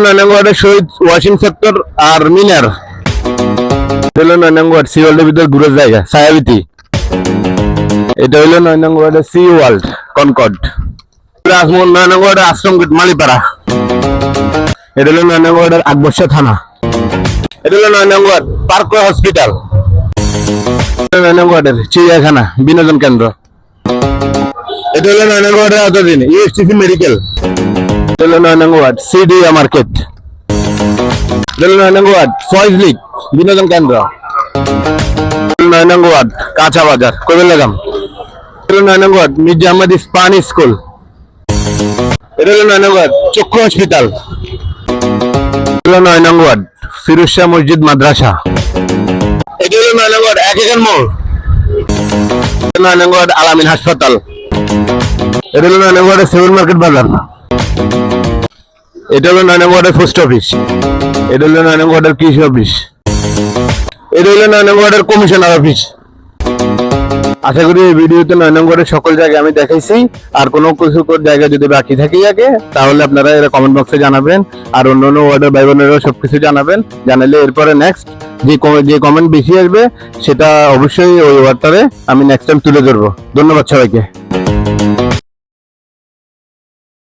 নয় নং ওয়ার্ডের শহীদ ওয়াসিম সেক্টর আর মিনার। এটা হলো 9 নং ওয়ার্ড, সি ওয়ার্ল্ডের ভিতর ঘুরে জায়গা ছায়াবিতি। এটা হলো 9 নং ওয়ার্ডের সি ওয়ার্ল্ড কনকর্ড। রাজমোহন 9 নং ওয়ার্ডের আশ্রম গেট মালিপাড়া। এটা হলো 9 নং ওয়ার্ডের আকবর্ষা থানা। এটা হলো 9 নং ওয়ার্ড পার্কওয়ে হসপিটাল। 9 নং ওয়ার্ডের চিড়িয়াখানা বিনোদন কেন্দ্র। এটা হলো 9 নং ওয়ার্ডের আওতাধীন ইউএসটিসি মেডিকেল। এটা হলো 9 নং ওয়ার্ড সিডিএ মার্কেট। এটা হলো 9 নং ওয়ার্ড ফয়েজ লিগ বিনোদন কেন্দ্র। 9 নং ওয়ার্ড কাঁচা বাজার কোবেলগাম। এটা হলো 9 নং ওয়ার্ড মির্জা আহমদ ইস্পাহানি স্কুল। এটা হলো 9 নং ওয়ার্ড চক্ষু হসপিটাল। এটা হলো 9 নং ওয়ার্ড ফিরোজ শাহ মসজিদ মাদ্রাসা। এটা হলো 9 নং ওয়ার্ড একেকার মোড়। 9 নং ওয়ার্ড আলামিন হাসপাতাল। এটা হলো 9 নং ওয়ার্ডের সেভেন মার্কেট বাজার। এটা হলো 9 নং ওয়ার্ডের পোস্ট অফিস। এটা হলো 9 নং ওয়ার্ডের কৃষি অফিস। এটা হলো 9 নং ওয়ার্ডের কমিশনার অফিস। আশা করি এই ভিডিওতে 9 নং ওয়ার্ডের সকল জায়গা আমি দেখাইছি। আর কোনো কিছু জায়গা যদি বাকি থাকে তাহলে আপনারা এরা কমেন্ট বক্সে জানাবেন। আর অন্য ওয়ার্ডের ভাই বোনেরাও সবকিছু জানাবেন। জানালে এরপরে নেক্সট যে কমেন্ট বেশি আসবে সেটা অবশ্যই ওই ওয়ার্ডটারে আমি নেক্সট টাইম তুলে ধরবো। ধন্যবাদ সবাইকে।